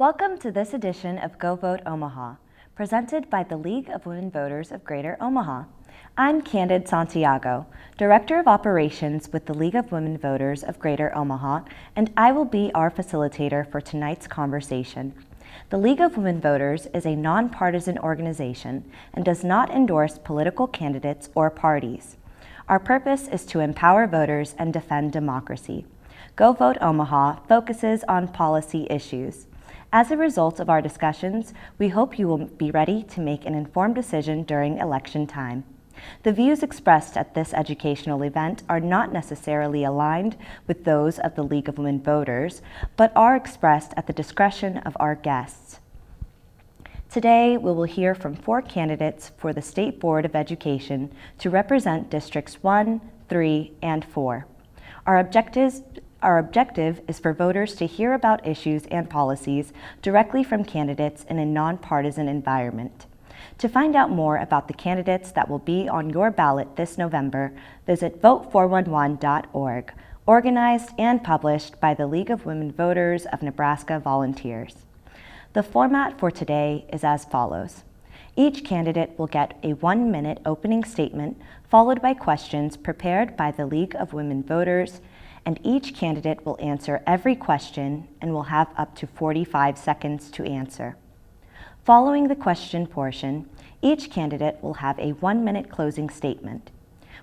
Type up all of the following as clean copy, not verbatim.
Welcome to this edition of Go Vote Omaha, presented by the League of Women Voters of Greater Omaha. I'm Candide Santiago, Director of Operations with the League of Women Voters of Greater Omaha, and I will be our facilitator for tonight's conversation. The League of Women Voters is a nonpartisan organization and does not endorse political candidates or parties. Our purpose is to empower voters and defend democracy. Go Vote Omaha focuses on policy issues. As a result of our discussions, we hope you will be ready to make an informed decision during election time. The views expressed at this educational event are not necessarily aligned with those of the League of Women Voters, but are expressed at the discretion of our guests. Today, we will hear from 4 candidates for the State Board of Education to represent Districts 1, 3, and 4. Our objective is for voters to hear about issues and policies directly from candidates in a nonpartisan environment. To find out more about the candidates that will be on your ballot this November, visit vote411.org, organized and published by the League of Women Voters of Nebraska Volunteers. The format for today is as follows. Each candidate will get a 1-minute opening statement followed by questions prepared by the League of Women Voters, and each candidate will answer every question and will have up to 45 seconds to answer. Following the question portion, each candidate will have a 1-minute closing statement.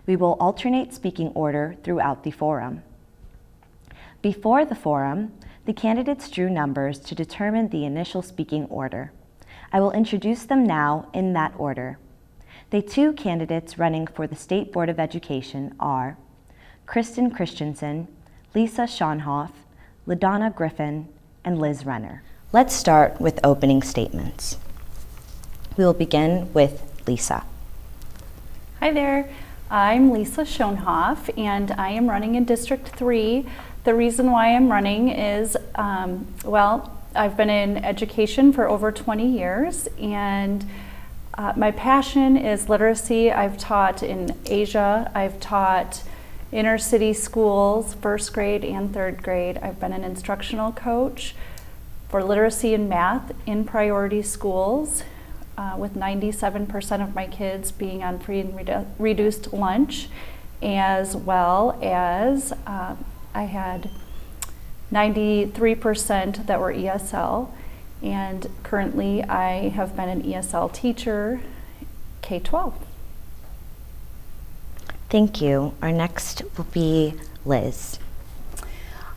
We will alternate speaking order throughout the forum. Before the forum, the candidates drew numbers to determine the initial speaking order. I will introduce them now in that order. The 2 candidates running for the State Board of Education are Kristin Christensen, Lisa Schonhoff, LeDonna Griffin, and Liz Renner. Let's start with opening statements. We will begin with Lisa. Hi there, I'm Lisa Schonhoff and I am running in District 3. The reason why I'm running is, I've been in education for over 20 years and my passion is literacy. I've taught in Asia, I've taught inner city schools, 1st grade and 3rd grade. I've been an instructional coach for literacy and math in priority schools, with 97% of my kids being on free and reduced lunch, as well as I had 93% that were ESL, and currently I have been an ESL teacher, K-12. Thank you. Our next will be Liz.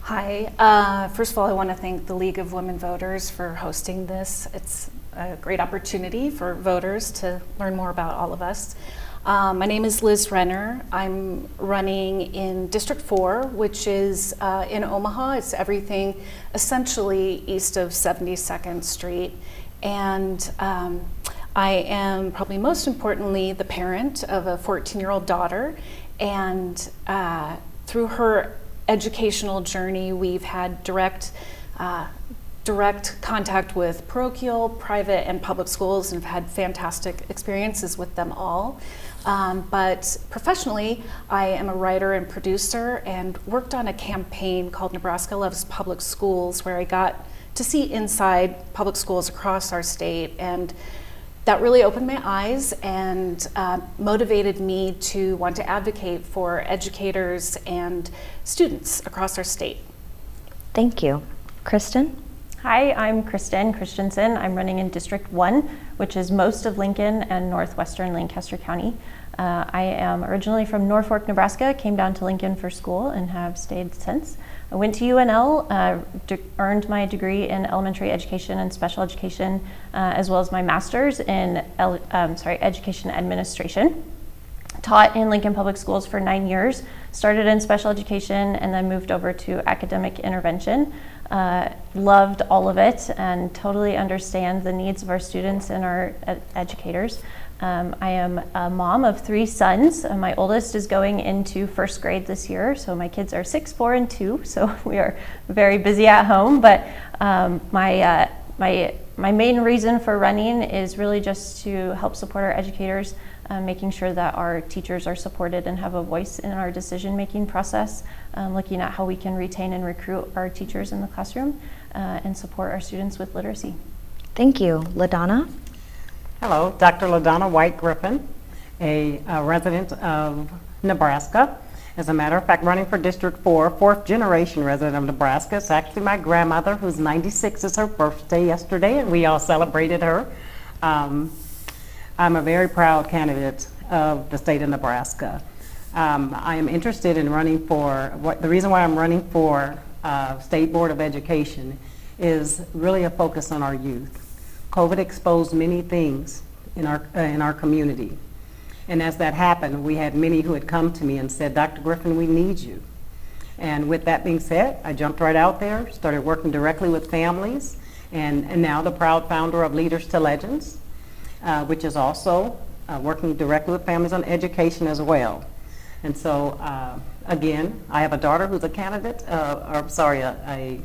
Hi. First of all, I want to thank the League of Women Voters for hosting this. It's a great opportunity for voters to learn more about all of us. My name is Liz Renner. I'm running in District 4, which is in Omaha. It's everything essentially east of 72nd Street. And I am probably most importantly the parent of a 14-year-old daughter, and through her educational journey we've had direct contact with parochial, private, and public schools and have had fantastic experiences with them all. But professionally, I am a writer and producer and worked on a campaign called Nebraska Loves Public Schools, where I got to see inside public schools across our state, and that really opened my eyes and motivated me to want to advocate for educators and students across our state. Thank you. Kristin? Hi, I'm Kristin Christensen. I'm running in District 1, which is most of Lincoln and northwestern Lancaster County. I am originally from Norfolk, Nebraska, came down to Lincoln for school and have stayed since. I went to UNL, earned my degree in elementary education and special education, as well as my master's in education administration. Taught in Lincoln Public Schools for 9 years, started in special education and then moved over to academic intervention. Loved all of it and totally understand the needs of our students and our educators. I am a mom of 3 sons. My oldest is going into 1st grade this year, so my kids are 6, 4, and 2, so we are very busy at home. But my main reason for running is really just to help support our educators, making sure that our teachers are supported and have a voice in our decision-making process, looking at how we can retain and recruit our teachers in the classroom, and support our students with literacy. Thank you. LeDonna? Hello, Dr. LeDonna White Griffin, a resident of Nebraska. As a matter of fact, running for District 4, fourth generation resident of Nebraska. It's actually my grandmother, who's 96, is her birthday yesterday, and we all celebrated her. I'm a very proud candidate of the state of Nebraska. I am interested in running for, the reason why I'm running for State Board of Education is really a focus on our youth. COVID exposed many things in our community. And as that happened, we had many who had come to me and said, Dr. Griffin, we need you. And with that being said, I jumped right out there, started working directly with families, and now the proud founder of Leaders to Legends, which is also working directly with families on education as well. And so, again, I have a daughter who's a candidate, a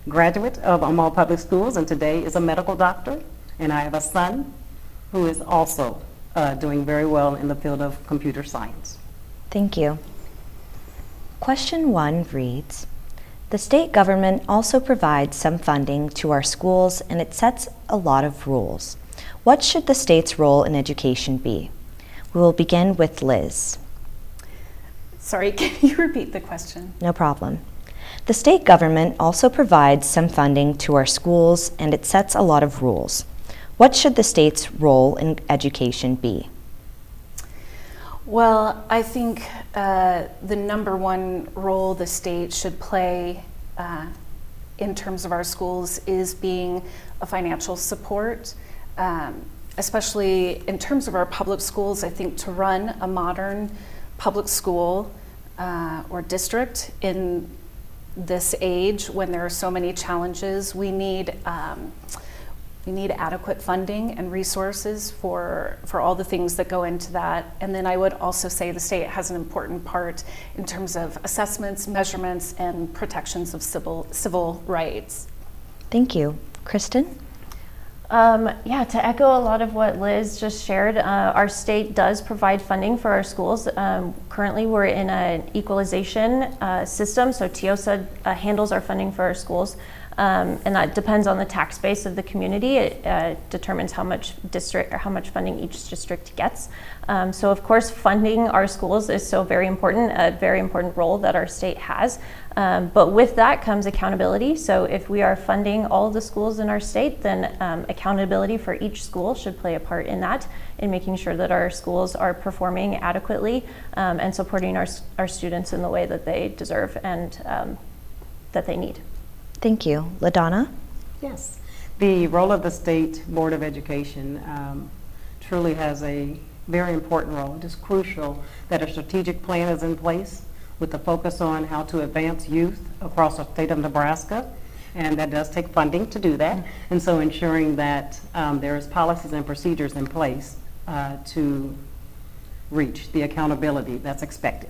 graduate of Omaha Public Schools, and today is a medical doctor. And I have a son who is also doing very well in the field of computer science. Thank you. Question 1 reads, the state government also provides some funding to our schools and it sets a lot of rules. What should the state's role in education be? We will begin with Liz. Sorry, can you repeat the question? No problem. The state government also provides some funding to our schools and it sets a lot of rules. What should the state's role in education be? Well, I think the number one role the state should play in terms of our schools is being a financial support, especially in terms of our public schools. I think to run a modern public school or district in this age when there are so many challenges, we need adequate funding and resources for all the things that go into that. And then I would also say the state has an important part in terms of assessments, measurements, and protections of civil rights. Thank you. Kristin? Yeah, to echo a lot of what Liz just shared, our state does provide funding for our schools. Currently, we're in an equalization system, so TIOSA handles our funding for our schools. And that depends on the tax base of the community. It determines how much funding each district gets. So of course, funding our schools is so very important, a very important role that our state has. But with that comes accountability. So if we are funding all of the schools in our state, then accountability for each school should play a part in that, in making sure that our schools are performing adequately and supporting our students in the way that they deserve and that they need. Thank you. LeDonna? Yes. The role of the State Board of Education truly has a very important role. It is crucial that a strategic plan is in place with the focus on how to advance youth across the state of Nebraska, and that does take funding to do that. And so ensuring that there is policies and procedures in place to reach the accountability that's expected.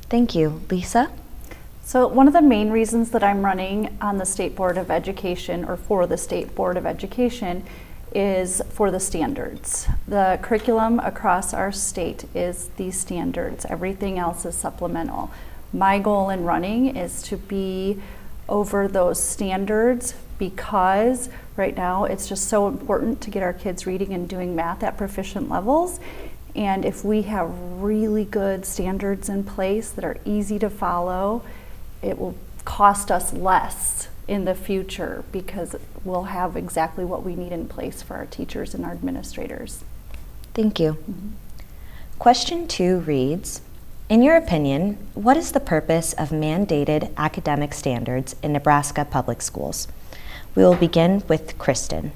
Thank you. Lisa? So one of the main reasons that I'm running on the State Board of Education, or for the State Board of Education, is for the standards. The curriculum across our state is these standards. Everything else is supplemental. My goal in running is to be over those standards because right now it's just so important to get our kids reading and doing math at proficient levels. And if we have really good standards in place that are easy to follow, it will cost us less in the future because we'll have exactly what we need in place for our teachers and our administrators. Thank you. Question 2 reads, in your opinion, what is the purpose of mandated academic standards in Nebraska public schools? We will begin with Kristin.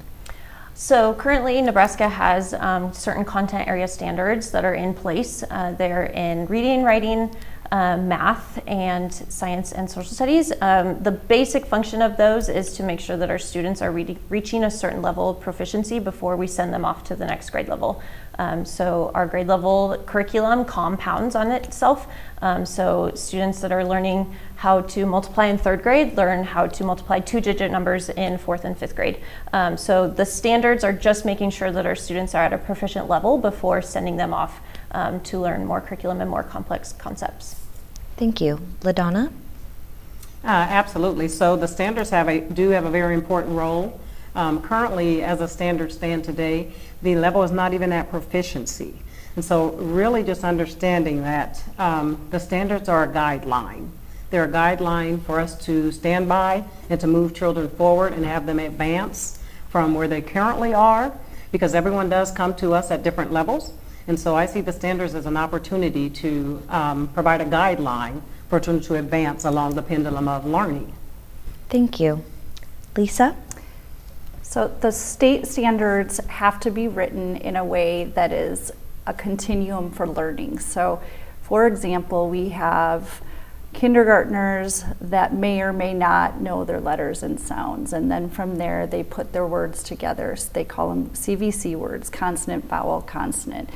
So currently Nebraska has certain content area standards that are in place. They're in reading, writing, math, and science and social studies. The basic function of those is to make sure that our students are reaching a certain level of proficiency before we send them off to the next grade level. So our grade level curriculum compounds on itself. So students that are learning how to multiply in 3rd grade learn how to multiply 2-digit numbers in 4th and 5th grade. So the standards are just making sure that our students are at a proficient level before sending them off to learn more curriculum and more complex concepts. Thank you. LeDonna? Absolutely. So the standards do have a very important role. Currently, as the standards stand today, the level is not even at proficiency. And so really just understanding that the standards are a guideline. They're a guideline for us to stand by and to move children forward and have them advance from where they currently are, because everyone does come to us at different levels. And so I see the standards as an opportunity to provide a guideline for children to advance along the pendulum of learning. Thank you. Lisa? So the state standards have to be written in a way that is a continuum for learning. So, for example, we have kindergartners that may or may not know their letters and sounds, and then from there they put their words together. So they call them CVC words, consonant, vowel, consonant.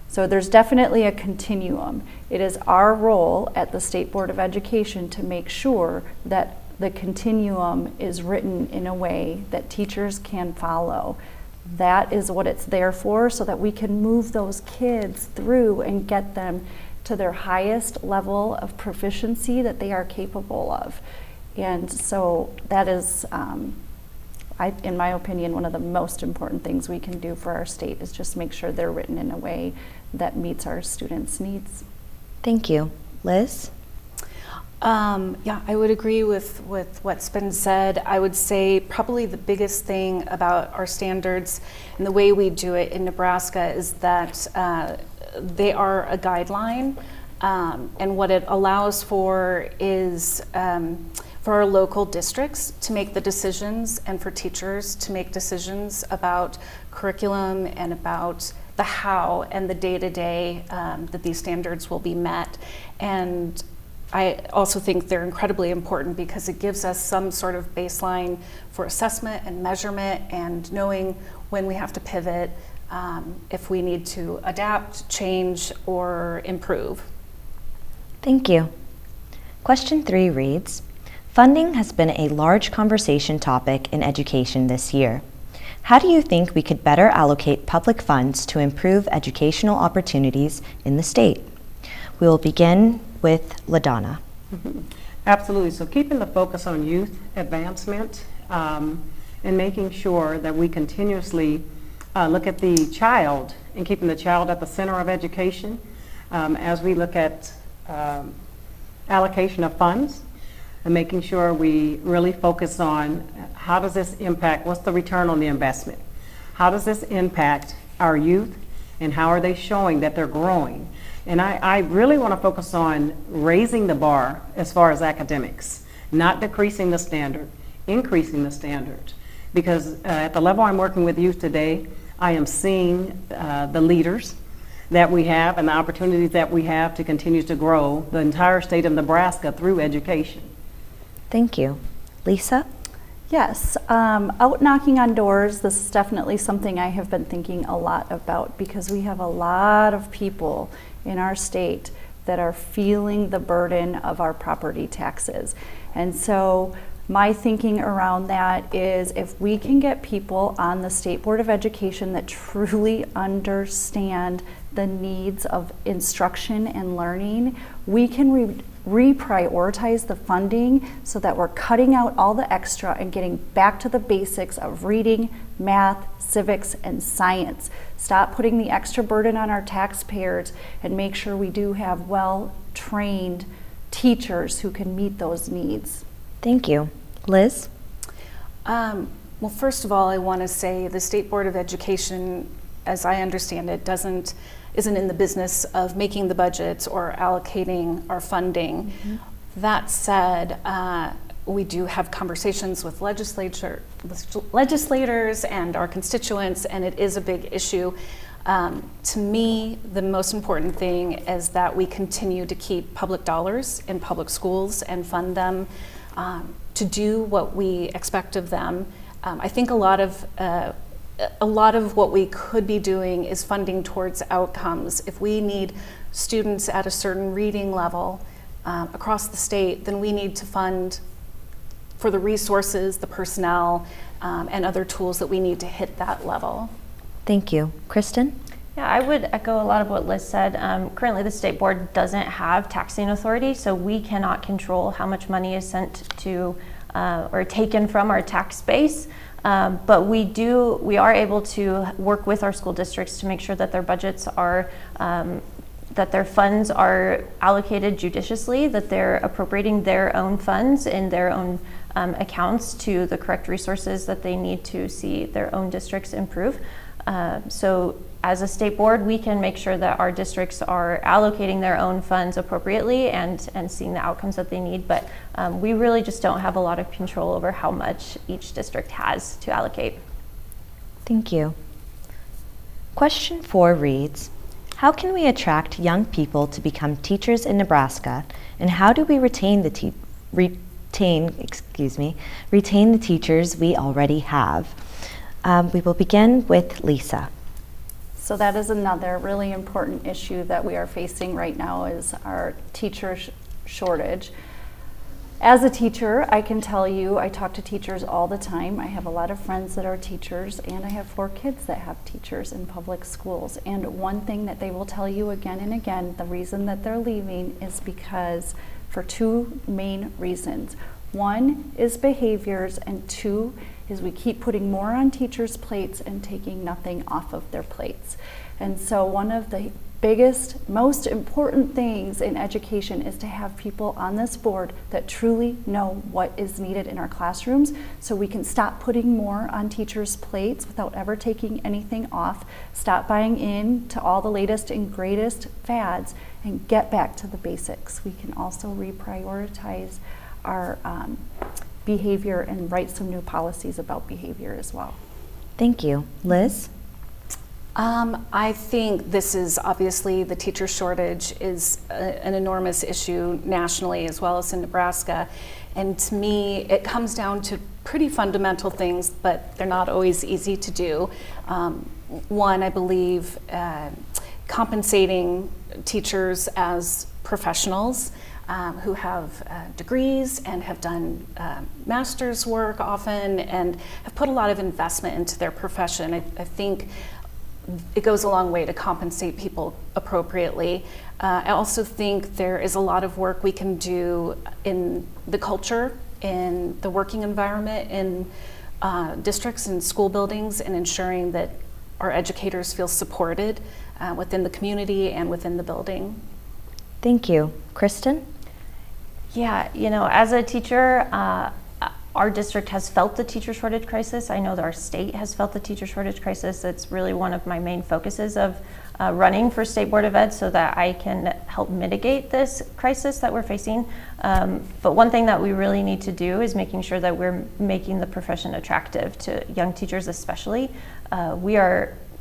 So there's definitely a continuum. It is our role at the State Board of Education to make sure that the continuum is written in a way that teachers can follow. That is what it's there for, so that we can move those kids through and get them to their highest level of proficiency that they are capable of. And so that is, in my opinion, one of the most important things we can do for our state is just make sure they're written in a way that meets our students' needs. Thank you. Liz? Yeah, I would agree with what's been said. I would say probably the biggest thing about our standards and the way we do it in Nebraska is that they are a guideline, and what it allows for is for our local districts to make the decisions and for teachers to make decisions about curriculum and about the how and the day-to-day that these standards will be met. And I also think they're incredibly important because it gives us some sort of baseline for assessment and measurement and knowing when we have to pivot, if we need to adapt, change, or improve. Thank you. Question 3 reads, funding has been a large conversation topic in education this year. How do you think we could better allocate public funds to improve educational opportunities in the state? We will begin with LeDonna. Absolutely. So keeping the focus on youth advancement and making sure that we continuously look at the child and keeping the child at the center of education as we look at allocation of funds and making sure we really focus on how does this impact, what's the return on the investment? How does this impact our youth and how are they showing that they're growing? And I really want to focus on raising the bar as far as academics, not decreasing the standard, increasing the standard. Because at the level I'm working with youth today, I am seeing the leaders that we have and the opportunities that we have to continue to grow the entire state of Nebraska through education. Thank you. Lisa? Yes, out knocking on doors, this is definitely something I have been thinking a lot about because we have a lot of people in our state that are feeling the burden of our property taxes. And so my thinking around that is if we can get people on the State Board of Education that truly understand the needs of instruction and learning, we can reprioritize the funding so that we're cutting out all the extra and getting back to the basics of reading, math, civics, and science. Stop putting the extra burden on our taxpayers and make sure we do have well-trained teachers who can meet those needs. Thank you. Liz? Well, first of all, I want to say the State Board of Education, as I understand it, isn't in the business of making the budgets or allocating our funding. Mm-hmm. That said, we do have conversations with legislators and our constituents, and it is a big issue. To me, the most important thing is that we continue to keep public dollars in public schools and fund them to do what we expect of them. I think a lot of what we could be doing is funding towards outcomes. If we need students at a certain reading level across the state, then we need to fund for the resources, the personnel, and other tools that we need to hit that level. Thank you. Kristin? Yeah, I would echo a lot of what Liz said. Currently, the state board doesn't have taxing authority, so we cannot control how much money is sent to or taken from our tax base. But we are able to work with our school districts to make sure that their budgets are, that their funds are allocated judiciously, that they're appropriating their own funds in their own accounts to the correct resources that they need to see their own districts improve. So as a state board, we can make sure that our districts are allocating their own funds appropriately and seeing the outcomes that they need. But we really just don't have a lot of control over how much each district has to allocate. Thank you. Question 4 reads, how can we attract young people to become teachers in Nebraska, and how do we retain the teachers we already have? We will begin with Lisa. So that is another really important issue that we are facing right now, is our teacher shortage. As a teacher, I can tell you, I talk to teachers all the time. I have a lot of friends that are teachers, and I have 4 kids that have teachers in public schools. And one thing that they will tell you again and again, the reason that they're leaving is because for 2 main reasons. 1 is behaviors, and 2 is we keep putting more on teachers' plates and taking nothing off of their plates. And so one of the biggest, most important things in education is to have people on this board that truly know what is needed in our classrooms, so we can stop putting more on teachers' plates without ever taking anything off, stop buying in to all the latest and greatest fads, and get back to the basics. We can also reprioritize our behavior and write some new policies about behavior as well. Thank you. Liz? I think this is obviously, the teacher shortage is an enormous issue nationally as well as in Nebraska. And to me, it comes down to pretty fundamental things, but they're not always easy to do. One, I believe, compensating teachers as professionals who have degrees and have done master's work often and have put a lot of investment into their profession. I think it goes a long way to compensate people appropriately. I also think there is a lot of work we can do in the culture, in the working environment, in districts and school buildings, and ensuring that our educators feel supported within the community and within the building. Thank you. Kristin? Yeah, you know, as a teacher, our district has felt the teacher shortage crisis. I know that our state has felt the teacher shortage crisis. It's really one of my main focuses of running for State Board of Ed, so that I can help mitigate this crisis that we're facing. But one thing that we really need to do is making sure that we're making the profession attractive to young teachers especially.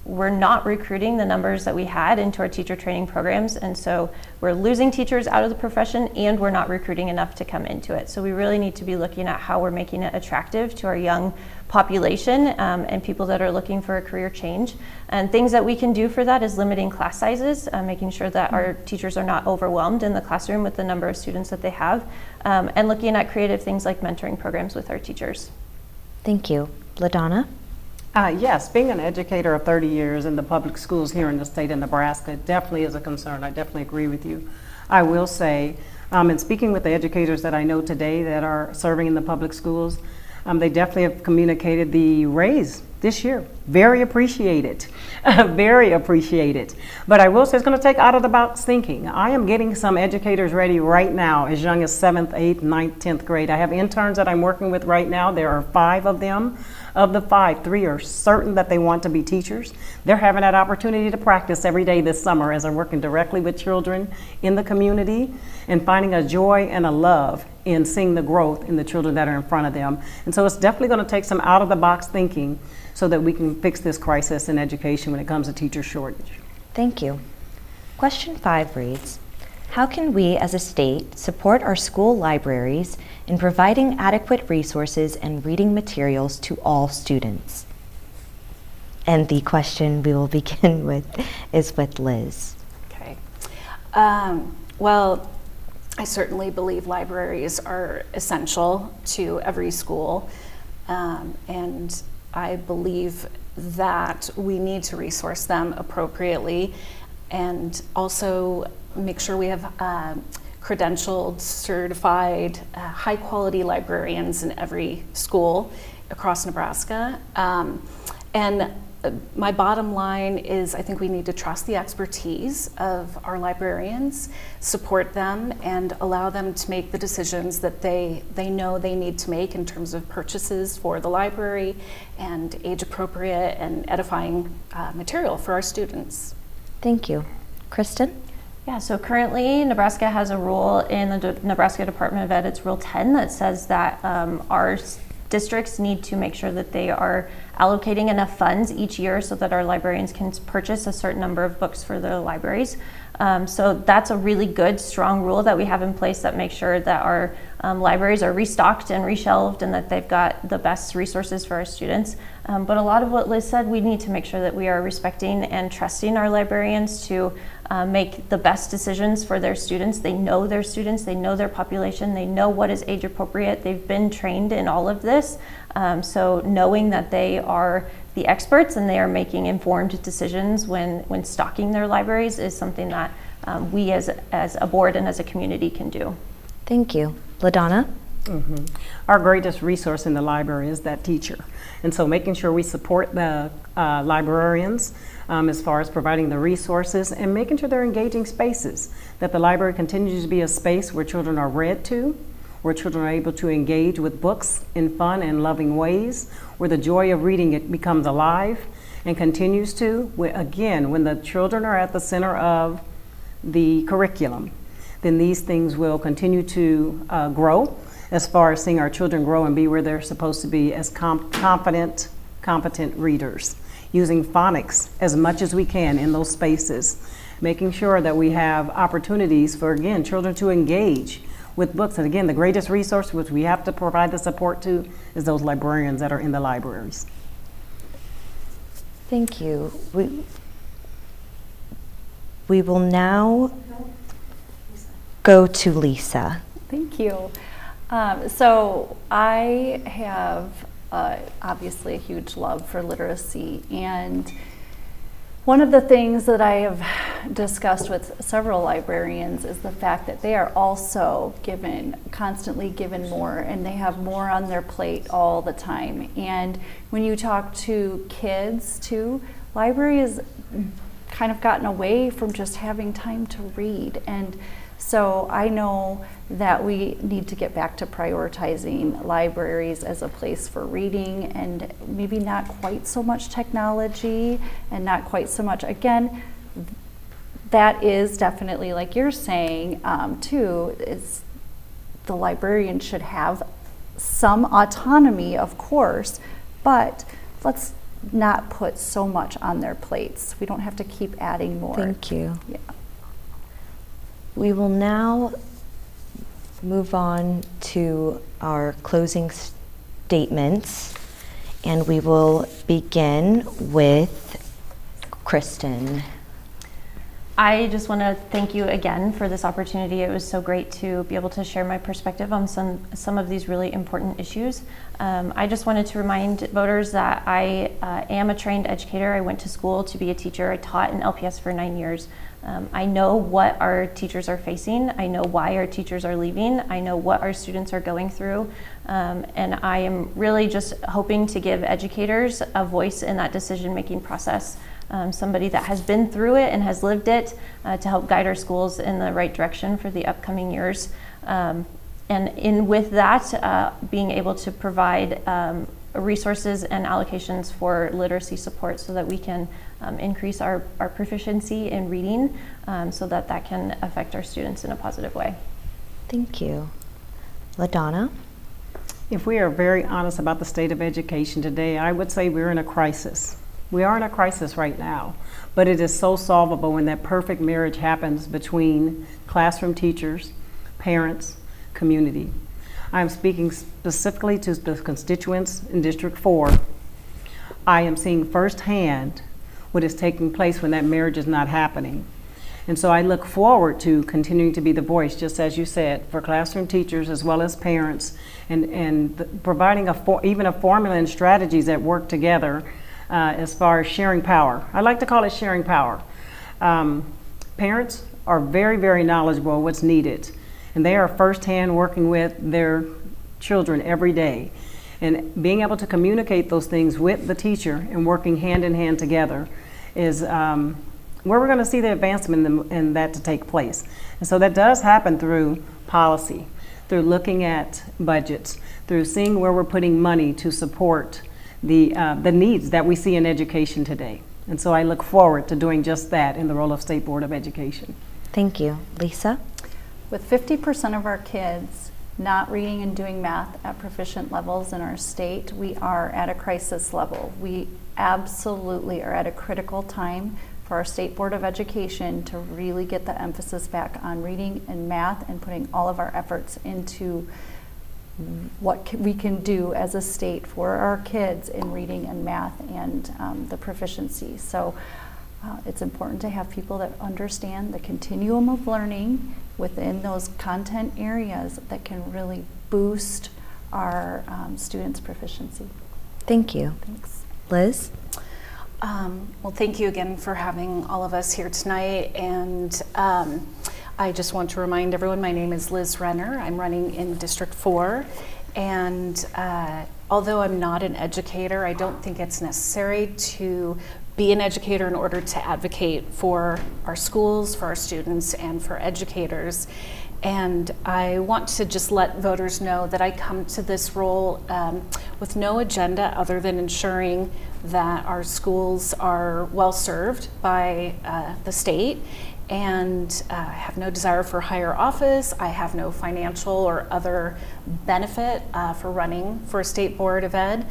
We're not recruiting the numbers that we had into our teacher training programs, and so we're losing teachers out of the profession, and we're not recruiting enough to come into it. So we really need to be looking at how we're making it attractive to our young population and people that are looking for a career change. And things that we can do for that is limiting class sizes, making sure that our teachers are not overwhelmed in the classroom with the number of students that they have, and looking at creative things like mentoring programs with our teachers. Thank you. LeDonna? Yes, being an educator of 30 years in the public schools here in the state of Nebraska definitely is a concern. I definitely agree with you. I will say, in speaking with the educators that I know today that are serving in the public schools, they definitely have communicated the raise this year. Very appreciated, very appreciated. But I will say it's going to take out of the box thinking. I am getting some educators ready right now, as young as 7th, 8th, 9th, 10th grade. I have interns that I'm working with right now. There are 5 of them. Of the 5, 3 are certain that they want to be teachers. They're having that opportunity to practice every day this summer as they're working directly with children in the community and finding a joy and a love in seeing the growth in the children that are in front of them. And so it's definitely going to take some out-of-the-box thinking so that we can fix this crisis in education when it comes to teacher shortage. Thank you. Question 5 reads, how can we as a state support our school libraries in providing adequate resources and reading materials to all students? And the question we will begin with is with Liz. Okay. Well, I certainly believe libraries are essential to every school. And I believe that we need to resource them appropriately, and also make sure we have credentialed, certified, high quality librarians in every school across Nebraska. And my bottom line is I think we need to trust the expertise of our librarians, support them, and allow them to make the decisions that they know they need to make in terms of purchases for the library and age appropriate and edifying material for our students. Thank you. Kristin? Yeah, so currently Nebraska has a rule in the Nebraska Department of Ed, it's Rule 10, that says that our districts need to make sure that they are allocating enough funds each year so that our librarians can purchase a certain number of books for their libraries. So that's a really good, strong rule that we have in place that makes sure that our libraries are restocked and reshelved and that they've got the best resources for our students. But a lot of what Liz said, we need to make sure that we are respecting and trusting our librarians to make the best decisions for their students. They know their students, they know their population, they know what is age appropriate. They've been trained in all of this. So knowing that they are the experts and they are making informed decisions when stocking their libraries is something that we as a board and as a community can do. Thank you. LeDonna? Mm-hmm. Our greatest resource in the library is that teacher. And so making sure we support the librarians as far as providing the resources and making sure they're engaging spaces, that the library continues to be a space where children are read to, where children are able to engage with books in fun and loving ways, where the joy of reading it becomes alive and continues to. Again, when the children are at the center of the curriculum, then these things will continue to grow as far as seeing our children grow and be where they're supposed to be as competent readers, using phonics as much as we can in those spaces, making sure that we have opportunities for, again, children to engage with books. And again, the greatest resource which we have to provide the support to is those librarians that are in the libraries. Thank you. We will now go to Lisa. Thank you. So I have obviously a huge love for literacy, and one of the things that I have discussed with several librarians is the fact that they are also constantly given more, and they have more on their plate all the time. And when you talk to kids too, library has kind of gotten away from just having time to read. And so I know that we need to get back to prioritizing libraries as a place for reading, and maybe not quite so much technology and not quite so much, again, that is definitely, like you're saying, too, is the librarian should have some autonomy, of course, but let's not put so much on their plates. We don't have to keep adding more. Thank you. Yeah. We will now move on to our closing statements, and we will begin with Kristin. I just want to thank you again for this opportunity. It was so great to be able to share my perspective on some of these really important issues. I just wanted to remind voters that I am a trained educator. I went to school to be a teacher. I taught in LPS for 9 years. I know what our teachers are facing. I know why our teachers are leaving. I know what our students are going through. And I am really just hoping to give educators a voice in that decision-making process. Somebody that has been through it and has lived it to help guide our schools in the right direction for the upcoming years. And with that, being able to provide resources and allocations for literacy support so that we can increase our proficiency in reading so that can affect our students in a positive way. Thank you. LeDonna? If we are very honest about the state of education today, I would say we're in a crisis. We are in a crisis right now, but it is so solvable when that perfect marriage happens between classroom teachers, parents, community. I'm speaking specifically to the constituents in District 4. I am seeing firsthand what is taking place when that marriage is not happening. And so I look forward to continuing to be the voice, just as you said, for classroom teachers as well as parents, and providing even a formula and strategies that work together as far as sharing power. I like to call it sharing power. Parents are very, very knowledgeable of what's needed, and they are firsthand working with their children every day. And being able to communicate those things with the teacher and working hand in hand together is where we're going to see the advancement in that to take place. And so that does happen through policy, through looking at budgets, through seeing where we're putting money to support the needs that we see in education today. And so I look forward to doing just that in the role of State Board of Education. Thank you. Lisa? With 50% of our kids not reading and doing math at proficient levels in our state, we are at a crisis level. We absolutely are at a critical time for our State Board of Education to really get the emphasis back on reading and math and putting all of our efforts into what we can do as a state for our kids in reading and math and the proficiency. So it's important to have people that understand the continuum of learning within those content areas that can really boost our students' proficiency. Thank you. Thanks. Liz? Well, thank you again for having all of us here tonight. And I just want to remind everyone, my name is Liz Renner. I'm running in District 4. And although I'm not an educator, I don't think it's necessary to be an educator in order to advocate for our schools, for our students, and for educators. And I want to just let voters know that I come to this role with no agenda other than ensuring that our schools are well served by the state, and I have no desire for higher office. I have no financial or other benefit for running for a State Board of Ed.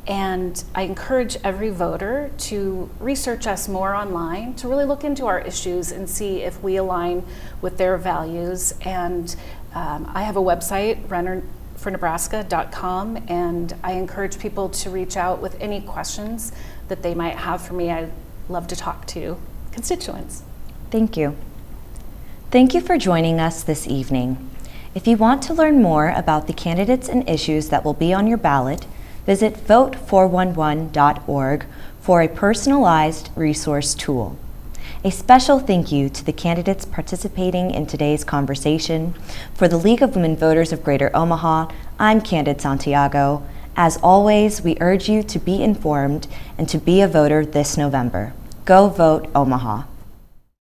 And I encourage every voter to research us more online, to really look into our issues and see if we align with their values. And I have a website, rennerfornebraska.com, and I encourage people to reach out with any questions that they might have for me. I love to talk to constituents. Thank you. Thank you for joining us this evening. If you want to learn more about the candidates and issues that will be on your ballot, visit vote411.org for a personalized resource tool. A special thank you to the candidates participating in today's conversation. For the League of Women Voters of Greater Omaha, I'm Candide Santiago. As always, we urge you to be informed and to be a voter this November. Go vote Omaha.